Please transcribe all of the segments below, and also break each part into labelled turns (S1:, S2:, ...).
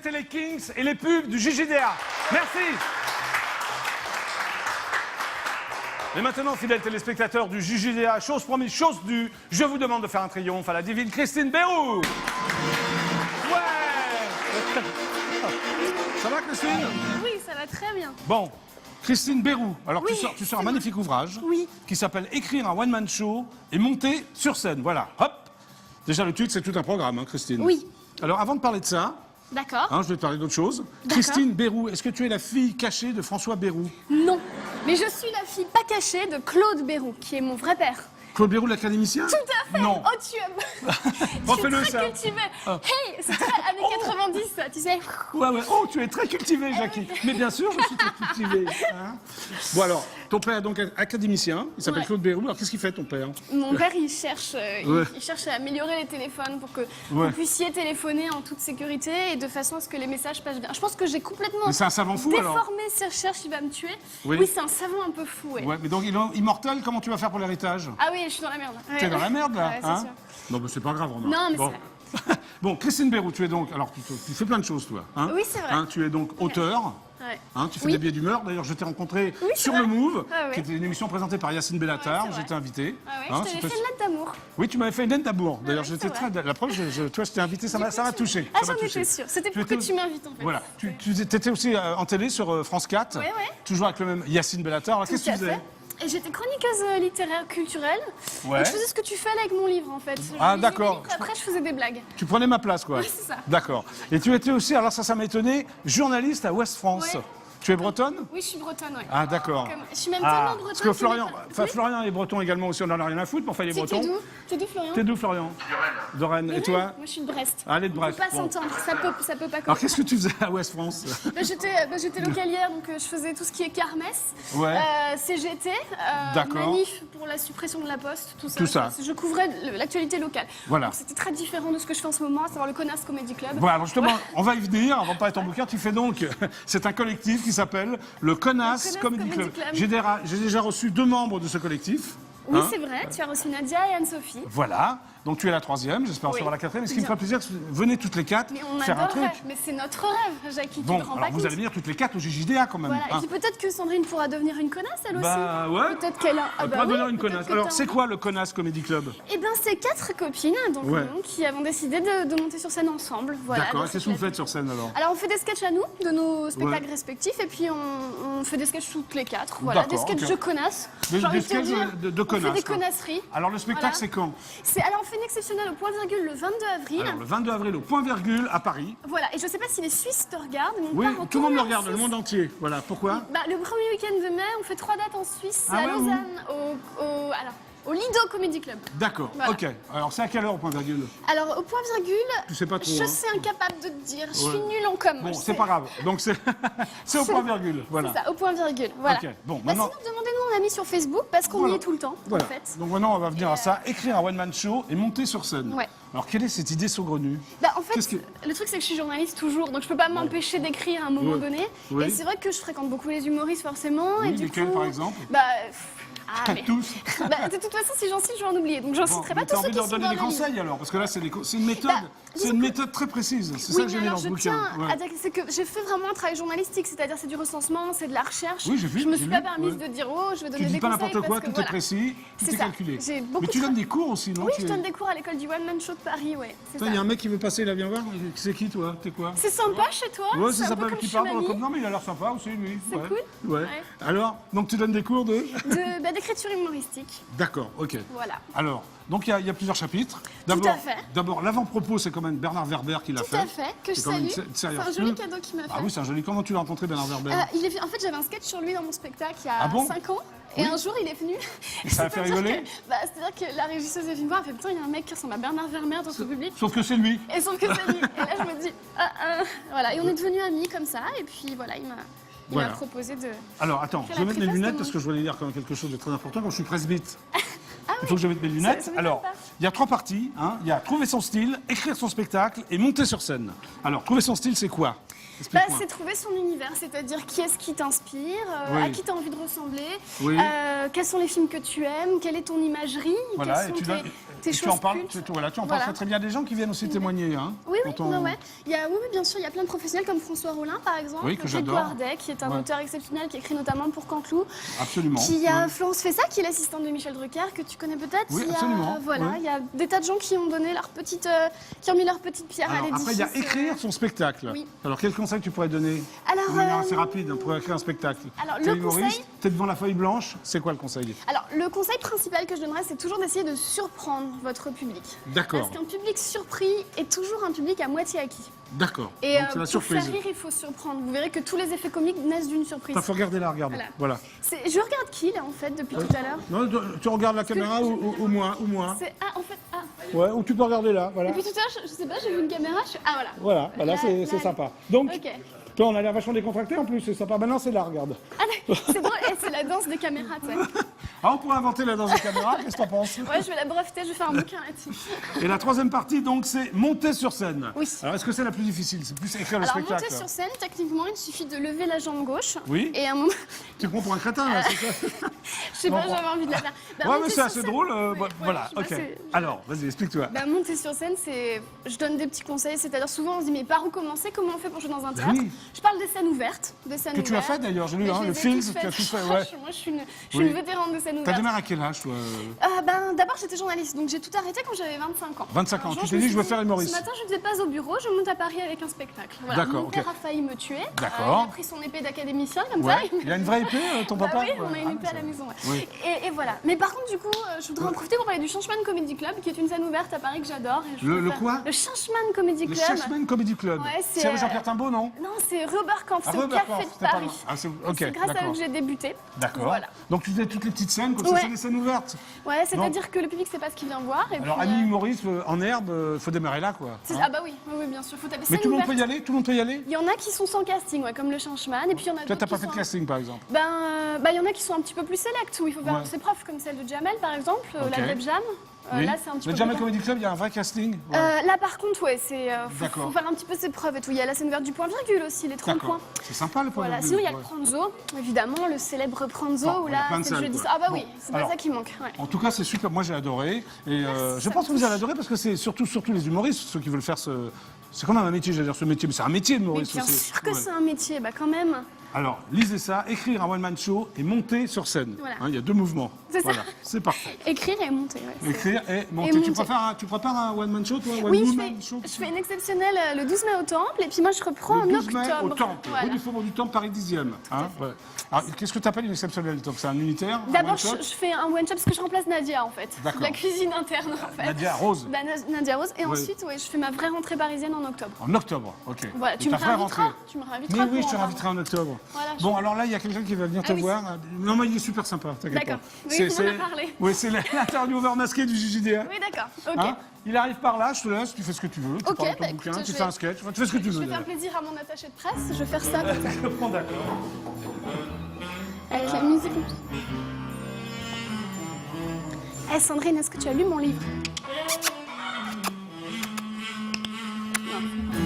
S1: c'était les Kings et les pubs du JJDA. Merci. Et maintenant, fidèles téléspectateurs du JJDA, chose promise, chose due, je vous demande de faire un triomphe à la divine Christine Béroux. Ouais. Ça va, Christine?
S2: Oui, ça va très bien.
S1: Bon, Christine Béroux, alors
S2: Oui,
S1: tu sors un magnifique ouvrage
S2: Oui.
S1: qui s'appelle Écrire un one-man show et monter sur scène. Voilà, hop. Déjà, le titre, c'est tout un programme, hein, Christine.
S2: Oui.
S1: Alors, avant de parler de ça,
S2: D'accord.
S1: hein, je vais te parler d'autre chose. Christine Béroux, est-ce que tu es la fille cachée de François Béroux?
S2: Non. Mais je suis la fille pas cachée de Claude Béroux, qui est mon vrai père.
S1: Claude Béroux, l'académicien?
S2: Tout à fait.
S1: Non.
S2: Oh, tu es
S1: Refais-le,
S2: très
S1: ça.
S2: cultivé. Hey, c'est très années 90, ça, tu sais.
S1: Ouais, ouais. Oh, tu es très cultivé, Jackie. Mais bien sûr, je suis très cultivé. Hein. Bon, alors, ton père est donc académicien. Il s'appelle
S2: Ouais.
S1: Claude Béroux. Alors, qu'est-ce qu'il fait, ton père?
S2: Mon père, il cherche,
S1: Ouais.
S2: il cherche à améliorer les téléphones pour que
S1: Ouais.
S2: vous puissiez téléphoner en toute sécurité et de façon à ce que les messages passent bien. Je pense que j'ai complètement
S1: Mais c'est un savant fou, alors.
S2: déformé ses recherches, il va me tuer.
S1: Oui.
S2: Oui, c'est un savant un peu fou, ouais.
S1: Ouais, mais donc, il est immortel. Comment tu vas faire pour l'héritage?
S2: Ah oui, je suis dans la merde. Ouais.
S1: T'es dans la merde, là,
S2: Ouais, c'est
S1: hein?
S2: sûr.
S1: Non, mais c'est pas grave, remarque.
S2: Non, mais
S1: bon. Bon, Christine Béroux, tu es donc... Alors, tu fais plein de choses, toi. Hein,
S2: Oui, c'est vrai.
S1: Hein, tu es donc auteur.
S2: Ouais.
S1: Hein, tu fais
S2: Oui.
S1: des billets d'humeur. D'ailleurs, je t'ai rencontré
S2: Oui, c'est
S1: sur
S2: vrai.
S1: le Move,
S2: Ah ouais.
S1: qui était une émission présentée par Yacine Bellatar.
S2: Ouais, c'est vrai.
S1: J'étais invité.
S2: Ah ouais,
S1: Hein,
S2: je t'avais
S1: c'était-
S2: fait une lettre d'amour.
S1: Oui, tu m'avais fait une lettre d'amour. D'ailleurs,
S2: ouais,
S1: j'étais
S2: c'est
S1: très...
S2: vrai.
S1: La preuve, toi, je t'ai invité, ça m'a touché.
S2: Ah,
S1: ça m'a
S2: j'en
S1: touché.
S2: étais sûre. C'était
S1: Tu
S2: pour que
S1: étais-
S2: tu m'invites, en fait.
S1: Voilà. Tu étais aussi en télé sur France 4.
S2: Ouais, ouais.
S1: Toujours avec le même Yacine Bellatar. Alors, qu'est-ce que tu
S2: Tout à
S1: faisais?
S2: fait. Et j'étais chroniqueuse littéraire culturelle.
S1: Ouais.
S2: Donc je faisais ce que tu fais là avec mon livre en fait. Je
S1: Ah,
S2: lisais
S1: d'accord.
S2: les livres, après je faisais des blagues.
S1: Tu prenais ma place, quoi.
S2: Ouais, c'est ça.
S1: D'accord. Et tu étais aussi, alors ça m'a étonné, journaliste à Ouest France.
S2: Ouais.
S1: Tu es bretonne?
S2: Oui, je suis bretonne, ouais.
S1: Ah, d'accord.
S2: Je suis même
S1: Ah,
S2: tellement bretonne.
S1: parce que Florian,
S2: Oui.
S1: Florian est breton également aussi, on n'en a rien à foutre, mais enfin, il est
S2: T'es
S1: breton.
S2: d'où T'es d'où, Florian
S1: T'es d'où, Florian? De Rennes. Et toi?
S2: Moi, je suis de Brest.
S1: Allez, de
S2: On
S1: Brest.
S2: peut pas
S1: Bon.
S2: s'entendre, ça peut pas
S1: Alors,
S2: comme
S1: qu'est-ce que tu faisais à Ouest France?
S2: J'étais localière, donc je faisais tout ce qui est kermesse,
S1: Ouais.
S2: CGT,
S1: D'accord.
S2: manif pour la suppression de la poste, tout ça.
S1: Tout ça.
S2: Je couvrais l'actualité locale.
S1: Voilà.
S2: Donc, c'était très différent de ce que je fais en ce moment, à savoir le Connasse Comedy Club.
S1: Voilà, alors justement, on va y venir, avant de parler de ton bouquin. Tu fais donc, c'est un collectif qui s'appelle le Connasse Comedy Club. J'ai déjà reçu 2 membres de ce collectif.
S2: Oui,
S1: hein.
S2: c'est vrai, tu as reçu Nadia et Anne-Sophie.
S1: Voilà, donc tu es la 3e, j'espère
S2: Oui.
S1: recevoir la 4e. Et ce qui me
S2: Bien.
S1: fera plaisir, c'est que venez toutes les 4
S2: Mais on
S1: faire un truc.
S2: adorerait, mais c'est notre rêve, Jackie,
S1: Bon,
S2: tu te rends
S1: alors
S2: pas
S1: vous
S2: compte.
S1: allez venir toutes les 4 au JJDA quand même.
S2: Voilà,
S1: hein.
S2: et puis peut-être que Sandrine pourra devenir une connasse, elle aussi.
S1: Bah ouais.
S2: Peut-être qu'elle a...
S1: Elle
S2: bah
S1: pourra
S2: oui,
S1: devenir une
S2: peut-être
S1: connasse.
S2: que
S1: Alors
S2: t'as
S1: c'est
S2: envie.
S1: quoi le Connasse Comedy Club?
S2: Eh bien, c'est 4 copines, donc
S1: Ouais.
S2: nous, qui avons décidé de monter sur scène ensemble. Voilà,
S1: D'accord,
S2: donc
S1: qu'est-ce que vous
S2: c'est-
S1: faites sur scène alors?
S2: Alors, on fait des sketchs à nous, de nos spectacles
S1: Ouais.
S2: respectifs, et puis on fait des sketchs toutes les 4. Voilà, des
S1: D'accord,
S2: sketchs
S1: ok.
S2: de connasses.
S1: Des
S2: J'ai envie de te
S1: sketchs
S2: dire,
S1: de
S2: on fait
S1: connasses,
S2: des
S1: quoi.
S2: connasseries.
S1: Alors le spectacle
S2: Voilà.
S1: c'est quand?
S2: Alors, on fait une exceptionnelle au point virgule le 22 avril.
S1: Alors le 22 avril au point virgule à Paris.
S2: Voilà, et je sais pas si les Suisses te regardent, mais on
S1: Oui,
S2: part en
S1: tout le monde me
S2: tournée en
S1: regarde, le
S2: Suisse.
S1: monde entier. Voilà, pourquoi?
S2: Bah, le premier week-end de mai, on fait 3 dates en Suisse,
S1: Ah
S2: à
S1: ouais,
S2: Lausanne, au Lido Comedy Club.
S1: D'accord,
S2: Voilà.
S1: ok. Alors c'est à quelle heure au point virgule?
S2: Alors, au point virgule,
S1: Tu sais pas trop,
S2: je
S1: hein.
S2: suis incapable de te dire, je suis
S1: Ouais.
S2: nulle en com.
S1: Bon,
S2: je
S1: c'est
S2: sais.
S1: pas grave. Donc c'est c'est au point virgule. Voilà.
S2: C'est ça, au point virgule. Voilà.
S1: Ok, bon,
S2: Bah,
S1: maintenant-
S2: sinon, demandez-nous, on a mis sur Facebook parce qu'on
S1: Voilà.
S2: y est tout le temps,
S1: Voilà.
S2: en fait.
S1: Donc maintenant on va venir à ça, écrire un one-man show et monter sur scène.
S2: Ouais.
S1: Alors quelle est cette idée saugrenue?
S2: Bah, en fait,
S1: Qu'est-ce que-
S2: le truc c'est que je suis journaliste toujours, donc je peux pas m'empêcher d'écrire à un moment
S1: Ouais.
S2: donné.
S1: Oui.
S2: Et c'est vrai que je fréquente beaucoup les humoristes forcément.
S1: Oui,
S2: et du
S1: lesquels,
S2: coup,
S1: par exemple
S2: Bah, ah, mais...
S1: Tous.
S2: Bah, de toute façon, si j'en cite, je vais en oublier. Donc j'en
S1: Bon,
S2: citerai
S1: mais
S2: pas
S1: t'as
S2: tous ceux
S1: envie
S2: qui
S1: de leur
S2: sont
S1: donner
S2: dans
S1: des
S2: le livre.
S1: conseils alors? Parce que là c'est une méthode,
S2: Bah,
S1: c'est une méthode très précise. C'est ça
S2: Oui,
S1: que j'ai
S2: mais
S1: mis dans
S2: alors
S1: ce
S2: je
S1: bouquin.
S2: tiens
S1: Ouais.
S2: à dire que c'est que j'ai fait vraiment un travail journalistique, c'est-à-dire c'est du recensement, c'est de la recherche.
S1: Oui, j'ai vu,
S2: Je me
S1: j'ai
S2: suis
S1: lu,
S2: pas permise
S1: ouais.
S2: de dire oh, je vais donner
S1: Tu dis
S2: des
S1: pas
S2: conseils
S1: n'importe quoi,
S2: parce
S1: tout
S2: que,
S1: est
S2: voilà.
S1: précis, tout
S2: C'est
S1: est
S2: ça.
S1: calculé.
S2: J'ai beaucoup
S1: Mais tu
S2: tra-
S1: donnes des cours aussi, non?
S2: Oui,
S1: Tu
S2: je
S1: es-
S2: donne des cours à l'école du One Man Show de Paris, ouais. C'est
S1: Putain,
S2: ça.
S1: il y a un mec qui veut passer, là, viens voir. C'est qui toi? T'es quoi?
S2: C'est sympa chez toi.
S1: Ouais,
S2: c'est
S1: c'est
S2: un peu
S1: sympa
S2: comme
S1: qui
S2: chez
S1: parle
S2: mamie.
S1: comme non, mais il a l'air sympa aussi, lui.
S2: C'est
S1: Ouais.
S2: cool.
S1: Ouais.
S2: Ouais.
S1: Alors, donc tu donnes des cours de.
S2: D'écriture humoristique.
S1: D'accord, ok.
S2: Voilà.
S1: Alors, donc il y a plusieurs chapitres.
S2: à fait.
S1: D'abord, l'avant-propos, c'est quand même Bernard Werber qui l'a
S2: Tout
S1: fait.
S2: à fait, que je
S1: C'est quand même
S2: salue.
S1: une
S2: C'est
S1: sérieuse
S2: un joli
S1: pub.
S2: cadeau qu'il m'a fait.
S1: Ah oui, c'est un joli. Comment tu l'as rencontré, Bernard Werber?
S2: En fait, j'avais un sketch sur lui dans mon spectacle il y a
S1: Ah bon
S2: 5 ans. Et un jour, il est venu.
S1: Et ça a fait
S2: C'est-à-dire
S1: rigoler
S2: que- c'est-à-dire que la régisseuse est venue me voir, elle fait putain, il y a un mec qui ressemble à Bernard Werber dans son public.
S1: Sauf que c'est lui.
S2: Et sauf que c'est lui. Et là, je me dis, voilà. Et on est devenus amis comme ça. Et puis voilà, il m'a
S1: Voilà.
S2: proposé de.
S1: Alors, attends,
S2: Quelle
S1: je vais mettre mes
S2: préface
S1: lunettes
S2: de
S1: parce
S2: mon-
S1: que je voulais dire quand même quelque chose de très important. Quand je suis presbyte,
S2: Ah
S1: il faut que je mette mes lunettes.
S2: ça m'étonne
S1: Alors,
S2: pas.
S1: il y a 3 parties. Hein. Il y a trouver son style, écrire son spectacle et monter sur scène. Alors, trouver son style, c'est quoi? Explique-moi.
S2: C'est trouver son univers, c'est-à-dire qui est-ce qui t'inspire,
S1: Oui.
S2: à qui tu as envie de ressembler,
S1: Oui.
S2: quels sont les films que tu aimes, quelle est ton imagerie,
S1: Voilà,
S2: quels
S1: et
S2: sont
S1: tu
S2: tes-
S1: donnes-
S2: tes
S1: Et
S2: choses
S1: tu en parles,
S2: cultes.
S1: tu en
S2: Voilà.
S1: parles très bien des gens qui viennent aussi témoigner. Hein,
S2: Oui, oui,
S1: quand on-
S2: ouais. Oui, oui, bien sûr, il y a plein de professionnels comme François Rollin, par exemple.
S1: Oui, que
S2: Jacques
S1: j'adore.
S2: Guardet, qui est un
S1: Ouais.
S2: auteur exceptionnel, qui écrit notamment pour Canteloup.
S1: Absolument.
S2: Puis il y a
S1: Ouais.
S2: Florence Fessa, qui est l'assistante de Michel Drucker, que tu connais peut-être.
S1: Oui,
S2: Il y a,
S1: absolument.
S2: Voilà,
S1: Ouais.
S2: il y a des tas de gens qui ont donné leur petite, qui ont mis leur petite pierre à
S1: Alors,
S2: l'édifice.
S1: après, il y a écrire son spectacle.
S2: Oui.
S1: Alors, quel conseil tu pourrais donner
S2: Alors,
S1: de manière assez rapide pour écrire un spectacle?
S2: alors,
S1: T'es
S2: le
S1: humoriste,
S2: conseil-
S1: t'es devant la feuille blanche, c'est quoi le conseil?
S2: Alors, le conseil principal que je donnerais, c'est toujours d'essayer de surprendre votre public.
S1: D'accord,
S2: Parce qu'un public surpris est toujours un public à moitié acquis.
S1: d'accord.
S2: Et
S1: Donc, c'est la
S2: pour
S1: surprise.
S2: faire rire, il faut surprendre. Vous verrez que tous les effets comiques naissent d'une surprise.
S1: Il faut regarder là, regarde.
S2: Voilà.
S1: Voilà.
S2: Je regarde qui, là, en fait, depuis tout à l'heure
S1: Non, tu regardes la caméra ou moi,
S2: Ah, en fait, ah.
S1: Ouais, ou tu peux regarder là, voilà.
S2: Depuis tout à l'heure, je sais pas, j'ai vu une caméra, Ah, voilà.
S1: Voilà,
S2: Là,
S1: c'est
S2: là.
S1: sympa. Donc,
S2: Ok.
S1: toi, on a l'air vachement décontracté en plus, c'est sympa. Maintenant, c'est là, regarde.
S2: Ah, d'accord. C'est drôle, c'est la danse des caméras, tu sais.
S1: Ah, on pourrait inventer la danse de caméra, qu'est-ce que t'en penses?
S2: Ouais, je vais la breveter, je vais faire un bouquin là-dessus.
S1: Et la troisième partie, donc, c'est monter sur scène.
S2: Oui.
S1: Alors, est-ce que c'est la plus difficile? C'est plus écrire le
S2: Alors,
S1: spectacle?
S2: monter sur scène, techniquement, il suffit de lever la jambe gauche.
S1: Oui.
S2: Et à un moment,
S1: Tu te prends pour un crétin, là, c'est ça?
S2: je sais pas,
S1: Bon,
S2: j'avais envie de la faire. Bah,
S1: Ouais,
S2: monter
S1: mais c'est
S2: sur
S1: assez
S2: scène-
S1: drôle.
S2: Ouais,
S1: Voilà,
S2: je sais pas,
S1: ok.
S2: c'est-
S1: Alors, vas-y, explique-toi.
S2: Bah, monter sur scène, c'est. Je donne des petits conseils, c'est-à-dire souvent on se dit, mais par où commencer? Comment on fait pour jouer dans un théâtre?
S1: oui.
S2: Je parle des scènes ouvertes. Des scènes
S1: Que tu as
S2: ouvertes.
S1: fait d'ailleurs, j'ai lu,
S2: Mais
S1: hein,
S2: je
S1: le
S2: les ai
S1: film,
S2: tous
S1: tu as tout fait,
S2: faites.
S1: ouais.
S2: Moi, je suis
S1: Oui.
S2: une vétérane de scènes
S1: T'as
S2: ouvertes.
S1: démarré à quel âge, toi?
S2: D'abord, j'étais journaliste, donc j'ai tout arrêté quand j'avais 25 ans.
S1: 25 ans,
S2: Un jour,
S1: tu
S2: je
S1: t'es
S2: me
S1: dit,
S2: suis
S1: je veux faire humoriste.
S2: Ce matin, je ne vais pas au bureau, je monte à Paris avec un spectacle. Voilà.
S1: D'accord,
S2: Mon père
S1: ok.
S2: a failli me tuer.
S1: D'accord.
S2: Il a pris son épée d'académicien, comme
S1: Ouais.
S2: ça.
S1: Il y a une vraie épée, ton
S2: Bah
S1: papa?
S2: oui, on a
S1: Ouais.
S2: une
S1: Ah,
S2: épée à la maison. Ouais.
S1: Oui.
S2: Et voilà. Mais par contre, du coup, je voudrais en profiter pour parler du Changeman Comedy Club, qui est une scène ouverte à Paris que j'adore. Et je
S1: Le
S2: préfère-
S1: quoi?
S2: Le Changeman Comedy
S1: Le
S2: Club.
S1: Chessman Comedy Club.
S2: Ouais, c'est,
S1: C'est avec Jean-Pierre Timbaud, non?
S2: Non, c'est Robert Camp, c'est au
S1: Robert
S2: Café
S1: Camp,
S2: de
S1: c'était pas
S2: Paris.
S1: loin. Ah, ok,
S2: C'est grâce à eux
S1: d'accord.
S2: que j'ai débuté.
S1: D'accord.
S2: Voilà.
S1: Donc tu fais toutes les petites scènes, comme ça,
S2: Ouais.
S1: c'est des scènes ouvertes.
S2: Ouais, c'est-à-dire que le public sait pas ce qu'il vient voir. Et
S1: Alors,
S2: puis,
S1: ami humoriste, en herbe, faut démarrer là, quoi. Hein.
S2: Ah bah oui, oui, bien sûr, faut taper
S1: Mais
S2: scène
S1: tout le monde peut
S2: ouverte.
S1: y aller? Tout le monde peut y aller?
S2: Il y en a qui sont sans casting, ouais, comme le Changeman, et puis il y en a
S1: Toi,
S2: d'autres
S1: t'as pas
S2: qui
S1: fait de
S2: sont-
S1: casting, par exemple?
S2: Il y en a qui sont un petit peu plus sélects, où il faut faire
S1: Ouais.
S2: ses preuves, comme celle de Jamel, par exemple,
S1: Ok.
S2: la Deb Jam.
S1: Oui.
S2: Là, c'est un petit
S1: Mais
S2: peu
S1: Jamel
S2: plus
S1: Comedy Club, il y a un vrai casting? Ouais.
S2: Là, par contre, ouais,
S1: D'accord.
S2: faut faire un petit peu ses preuves et tout. Il y a la scène verte du point virgule aussi, les 30
S1: D'accord.
S2: points.
S1: C'est sympa, le point
S2: Voilà.
S1: de
S2: Sinon,
S1: vue.
S2: il y a le
S1: Ouais.
S2: Pranzo, évidemment, le célèbre Pranzo,
S1: Bon,
S2: où
S1: il y a
S2: là,
S1: plein de
S2: c'est le
S1: salles,
S2: jeudi.
S1: quoi.
S2: Ah bah
S1: Bon,
S2: oui, c'est pas
S1: alors-
S2: ça qui manque. Ouais.
S1: En tout cas, c'est super. Moi, j'ai adoré. Et je pense que vous allez adorer parce que c'est surtout les humoristes, ceux qui veulent faire ce. C'est quand même un métier, j'allais dire ce métier, mais c'est un métier de
S2: Mais
S1: humoriste
S2: bien
S1: aussi.
S2: sûr que
S1: Ouais.
S2: c'est un métier, bah quand même.
S1: Alors, lisez ça, écrire un one-man show et monter sur scène.
S2: Voilà.
S1: Hein, il y a deux mouvements.
S2: C'est ça.
S1: Voilà, c'est parfait.
S2: Écrire et monter, ouais. c'est-
S1: Écrire et monter.
S2: Et monter.
S1: Tu prépares un one-man show, toi?
S2: Oui,
S1: One-woman show
S2: je fais une exceptionnelle le 12 mai au Temple, et puis moi je reprends
S1: Le
S2: en
S1: 12 mai
S2: octobre.
S1: au Temple,
S2: Voilà.
S1: rue du Faubourg du Temple, Paris 10e. Hein, ouais. Alors, qu'est-ce que tu appelles une exceptionnelle? Donc, c'est un unitaire? un
S2: D'abord,
S1: one-shot
S2: je fais un one-shot parce que je remplace Nadia en fait.
S1: D'accord.
S2: La cuisine interne en fait.
S1: Nadia Rose.
S2: Bah, Nadia Rose. Et
S1: Ouais.
S2: ensuite, ouais, je fais ma vraie rentrée parisienne en octobre.
S1: En octobre, ok.
S2: Voilà,
S1: Et
S2: tu me
S1: ta vraie
S2: réinviteras.
S1: rentrée.
S2: Tu me
S1: Mais
S2: réinviteras.
S1: oui,
S2: pour
S1: je te
S2: en
S1: réinviterai en octobre.
S2: Voilà, je-
S1: Bon, alors là, il y a quelqu'un qui va venir te
S2: Ah oui.
S1: voir. Non, mais il est super sympa, t'inquiète
S2: D'accord.
S1: pas.
S2: Oui, on en a parlé.
S1: Oui, c'est l'intervieweur masqué du JJDA.
S2: Oui, d'accord. Ok.
S1: Hein, il arrive par là, je te laisse, tu fais ce que tu veux. Tu
S2: Ok,
S1: parles de ton
S2: bah,
S1: bouquin,
S2: écoute,
S1: tu
S2: je
S1: fais
S2: vais-
S1: un sketch, enfin, tu fais ce que tu
S2: Je
S1: veux.
S2: vais faire
S1: d'ailleurs.
S2: plaisir à mon attaché de presse. Je vais faire ça comme ça.
S1: Bon, d'accord.
S2: Avec la musique. Eh Sandrine, est-ce que tu as lu mon livre?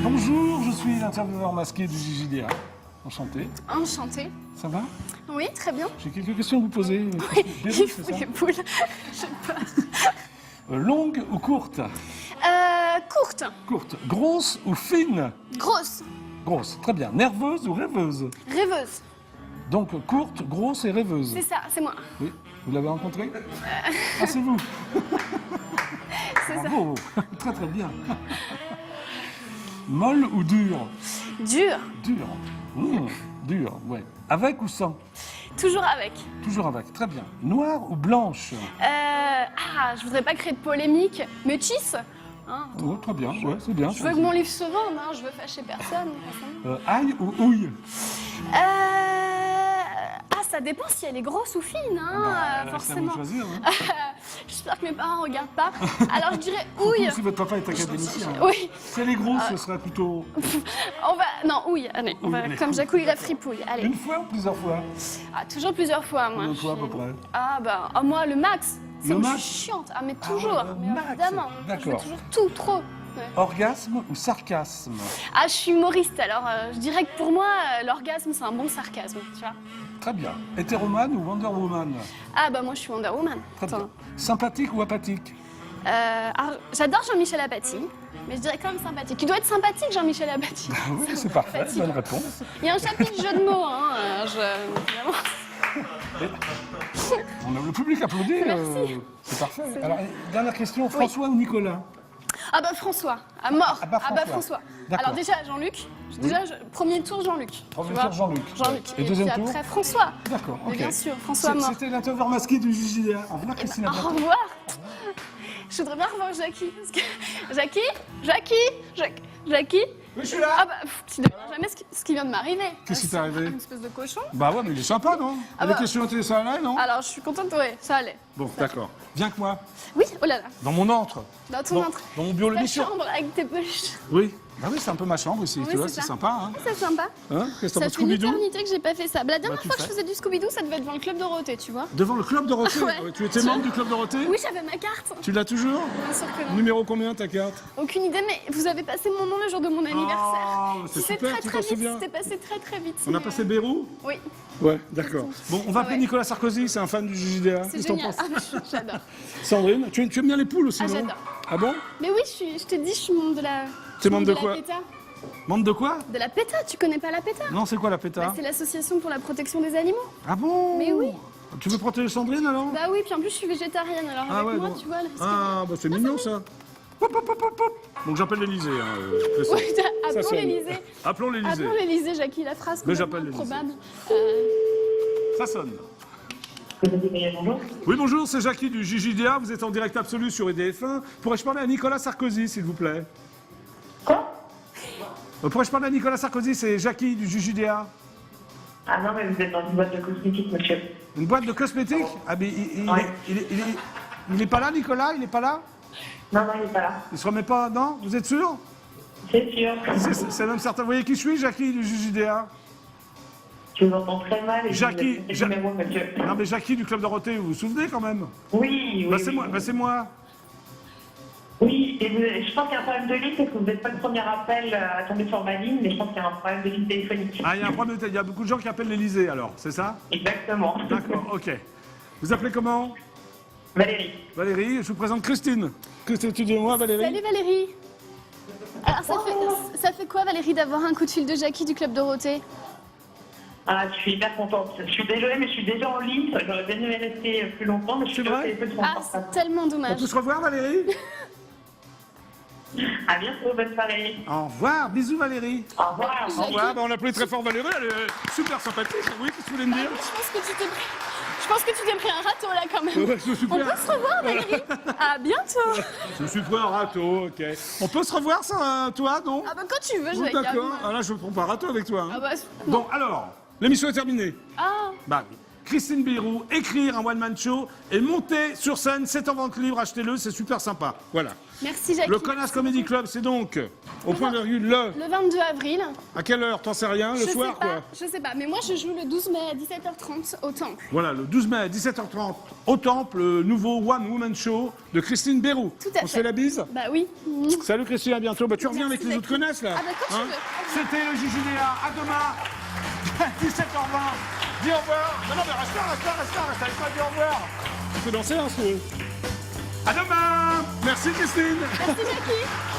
S1: Bonjour, je suis l'intervieweur masqué du JJDA. Enchanté.
S2: Enchantée.
S1: Ça va?
S2: Oui, très bien.
S1: J'ai quelques questions à vous poser.
S2: Il
S1: Bérénice,
S2: faut
S1: c'est ça
S2: les poules. Je peux.
S1: Longue ou courte?
S2: Courte.
S1: Courte. Grosse ou fine?
S2: Grosse.
S1: Grosse, très bien. Nerveuse ou rêveuse?
S2: Rêveuse.
S1: Donc courte, grosse et rêveuse.
S2: C'est ça, c'est moi.
S1: Oui, vous l'avez rencontré? Ah, c'est vous.
S2: C'est ça.
S1: Bravo, très très bien. Molle ou dure?
S2: Dur.
S1: Dure. Dure, ouais. Avec ou sans?
S2: Toujours avec.
S1: Toujours avec, très bien. Noire ou blanche?
S2: Je voudrais pas créer de polémique. Métisse. Hein,
S1: Oh, très bien, ouais, c'est bien.
S2: je veux que mon livre se vende, hein, je veux fâcher personne.
S1: Ail ou houille?
S2: Ça dépend si elle est grosse ou fine, hein,
S1: Bah, c'est à vous
S2: forcément.
S1: de choisir. Hein.
S2: J'espère que mes parents regardent pas. Alors je dirais
S1: Surtout
S2: houille.
S1: si votre papa est académicien.
S2: Oui,
S1: Si elle est grosse, ce serait plutôt
S2: on va. Non, houille. Allez, on va,
S1: Houille.
S2: comme Jacouille la fripouille. Allez.
S1: une fois ou plusieurs fois?
S2: Toujours plusieurs fois, moi.
S1: Combien de fois à peu près?
S2: Moi, le max. C'est
S1: Le
S2: où je
S1: max
S2: suis chiante. Ah, mais toujours.
S1: le
S2: mais
S1: max.
S2: évidemment. Je veux
S1: D'accord.
S2: toujours tout, trop. Ouais.
S1: Orgasme ou sarcasme?
S2: Ah, je suis humoriste, alors je dirais que pour moi, l'orgasme, c'est un bon sarcasme, tu vois.
S1: Très bien. Hétéromane ou Wonder Woman?
S2: Ah, bah moi, je suis Wonder Woman.
S1: Très bien.
S2: Attends.
S1: Sympathique ou apathique?
S2: Alors, j'adore Jean-Michel Apathy, mais je dirais quand même sympathique. Tu dois être sympathique, Jean-Michel Apathy.
S1: Oui, c'est parfait, bonne réponse.
S2: Il y a un chapitre jeu de mots, hein. Évidemment.
S1: Le public applaudit.
S2: Merci.
S1: C'est parfait. Alors, dernière question, François ou Nicolas?
S2: Ah bah François, à mort.
S1: Ah bah François. D'accord.
S2: Alors déjà Jean-Luc. Premier tour Jean-Luc.
S1: Premier
S2: tu vois.
S1: tour Jean-Luc.
S2: Jean-Luc.
S1: Et deuxième
S2: puis
S1: tour
S2: après François.
S1: D'accord,
S2: Mais
S1: ok.
S2: bien sûr, François mort.
S1: C'était l'intervieweur masqué du JJDA. Au revoir, Christine. à
S2: Au
S1: bientôt.
S2: revoir. Je voudrais bien revoir Jackie. Parce que... Jackie.
S1: Oui, je suis là.
S2: Ah bah, tu devineras jamais ce qui vient de m'arriver.
S1: Qu'est-ce qui t'est arrivé?
S2: Une espèce de cochon.
S1: Bah ouais, mais il est sympa, non?
S2: Ah
S1: Les
S2: bah.
S1: questions étaient ça allait, non?
S2: Alors je suis contente, ouais, ça allait.
S1: Bon, d'accord. Viens avec moi.
S2: Oui, oh là là.
S1: Dans mon antre.
S2: Dans ton entre.
S1: Dans mon bureau
S2: Ta
S1: d'émission.
S2: chambre avec tes peluches.
S1: Oui. Ah oui, c'est un peu ma chambre ici,
S2: Oui,
S1: tu vois,
S2: c'est
S1: c'est
S2: ça.
S1: sympa, hein?
S2: C'est sympa.
S1: Hein? Qu'est-ce que t'en
S2: Ça
S1: penses,
S2: fait une
S1: Scooby-Doo?
S2: éternité que j'ai pas fait ça. La dernière
S1: tu
S2: fois que
S1: fais.
S2: je faisais du Scooby-Doo, ça devait être devant le club Dorothée, tu vois.
S1: Devant le club Dorothée?
S2: Ouais.
S1: Tu étais membre du club Dorothée?
S2: Oui, j'avais ma carte.
S1: Tu l'as toujours?
S2: Bien sûr que non.
S1: Numéro combien ta carte?
S2: Aucune idée, mais vous avez passé mon nom le jour de mon anniversaire.
S1: c'est
S2: C'est
S1: super,
S2: très
S1: tu
S2: très
S1: t'en
S2: vite.
S1: souviens?
S2: C'était passé très très vite.
S1: On a
S2: mais,
S1: passé Bérou?
S2: Oui,
S1: Ouais, d'accord. Bon, on va appeler
S2: Ouais.
S1: Nicolas Sarkozy, c'est un fan du JJDA.
S2: c'est
S1: Qu'est-ce que t'en
S2: génial.
S1: penses?
S2: Ah, j'adore.
S1: Sandrine, tu aimes bien les poules aussi,
S2: Ah,
S1: non?
S2: j'adore.
S1: Ah bon?
S2: Mais oui, je te dis, je suis membre de la.
S1: T'es membre de
S2: la
S1: quoi?
S2: PETA.
S1: Membre de quoi?
S2: De la PETA, tu connais pas la PETA?
S1: Non, c'est quoi la pétard?
S2: Bah, c'est l'association pour la protection des animaux.
S1: Ah bon?
S2: Mais oui.
S1: Tu veux protéger Sandrine alors?
S2: Bah oui, puis en plus je suis végétarienne, alors
S1: Ah
S2: avec
S1: ouais,
S2: moi,
S1: bon.
S2: tu vois. Le risque
S1: Ah, bah c'est mignon ça. Hop, hop, hop, hop, hop. Donc j'appelle l'Elysée. Hein,
S2: Oui,
S1: Ça
S2: appelons
S1: sonne.
S2: l'Élysée.
S1: Appelons l'Elysée.
S2: Appelons l'Élysée, Jackie, la phrase
S1: Mais
S2: complètement
S1: j'appelle l'Élysée.
S2: improbable.
S1: Ça sonne.
S3: Bonjour.
S1: Oui, bonjour, c'est Jackie du JJDA. Vous êtes en direct absolu sur EDF1. Pourrais-je parler à Nicolas Sarkozy, s'il vous plaît?
S3: Quoi?
S1: Pourrais-je parler à Nicolas Sarkozy? C'est Jackie du JJDA.
S3: Ah non, mais vous êtes dans une boîte de cosmétiques, monsieur.
S1: Une boîte de cosmétiques? Ah, mais
S3: Ouais.
S1: il est pas là, Nicolas? Il est pas là?
S3: Non, non, il n'est pas là.
S1: Il se remet pas? Non? Vous êtes sûr?
S3: C'est sûr.
S1: C'est même certain. Vous voyez qui je suis, Jackie du JJDA?
S3: Je vous entends très mal et
S1: Jackie,
S3: je vous ai numéro, monsieur.
S1: Non, mais Jackie du Club Dorothée, vous vous souvenez quand même?
S3: Oui, oui.
S1: Bah, c'est
S3: oui.
S1: moi. Bah, c'est moi.
S3: Oui, et je pense qu'il y a un problème de ligne parce que vous n'êtes pas le premier appel à tomber sur ma ligne, mais je pense qu'il y a un problème de ligne téléphonique.
S1: Ah, il y a un problème. Il y a beaucoup de gens qui appellent l'Elysée, alors, c'est ça?
S3: Exactement.
S1: D'accord, ok. Vous appelez comment?
S3: Valérie.
S1: Valérie, je vous présente Christine. Christine, tu dis moi, Valérie?
S2: Salut Valérie. Alors ça fait quoi Valérie d'avoir un coup de fil de Jackie du Club Dorothée?
S3: Ah, je suis hyper contente. Je suis désolée, mais je suis déjà en ligne. J'aurais bien aimé rester plus longtemps, mais je suis
S1: C'est
S3: au
S1: vrai
S3: téléphone sur mon
S2: Ah,
S3: portable.
S2: c'est tellement
S1: On
S2: dommage.
S1: peut se revoir, Valérie?
S3: À bientôt, bonne soirée.
S1: Au revoir, bisous, Valérie.
S3: Au revoir.
S1: Au revoir, bah, on applaudit très fort Valérie, elle est super sympathique. Oui, qu'est-ce que vous voulez me dire?
S2: Je pense que tu t'es pris un râteau là quand même.
S1: Ouais, je suis
S2: On
S1: pris
S2: peut
S1: un-
S2: se revoir Valérie. À bientôt.
S1: Je suis pris un râteau, ok. On peut se revoir, ça, toi, non?
S2: Ah bah quand tu veux,
S1: Oui,
S2: Jackie.
S1: d'accord. Ah là, je ne prends pas un râteau avec toi. hein.
S2: Ah bah,
S1: Bon, alors, l'émission est terminée.
S2: ah,
S1: Bah oui. Christine Bérou, écrire un one-man show et monter sur scène, c'est en vente libre, achetez-le, c'est super sympa. Voilà.
S2: merci Jackie.
S1: Le Connasse Comedy Club, c'est donc, au point virgule,
S2: Le 22 avril.
S1: à quelle heure? T'en sais rien, le
S2: je
S1: soir,
S2: sais pas,
S1: quoi.
S2: je sais pas. Mais moi je joue le 12 mai à 17h30 au Temple.
S1: Voilà, le 12 mai à 17h30, au Temple, le nouveau One Woman Show de Christine Bérou.
S2: Tout à
S1: On se
S2: fait.
S1: fait la bise?
S2: Bah oui.
S1: Salut Christine, à bientôt. Bah, tu reviens
S2: Merci,
S1: avec les autres
S2: Jackie.
S1: connasses, là.
S2: Ah bah, quand tu veux.
S1: C'était le JJDA. À demain, 17h20. Dis au revoir. Non, non, mais reste là, avec moi, dis au revoir. Tu peux danser, hein, si tu veux. À demain. Merci Christine.
S2: Merci Jackie.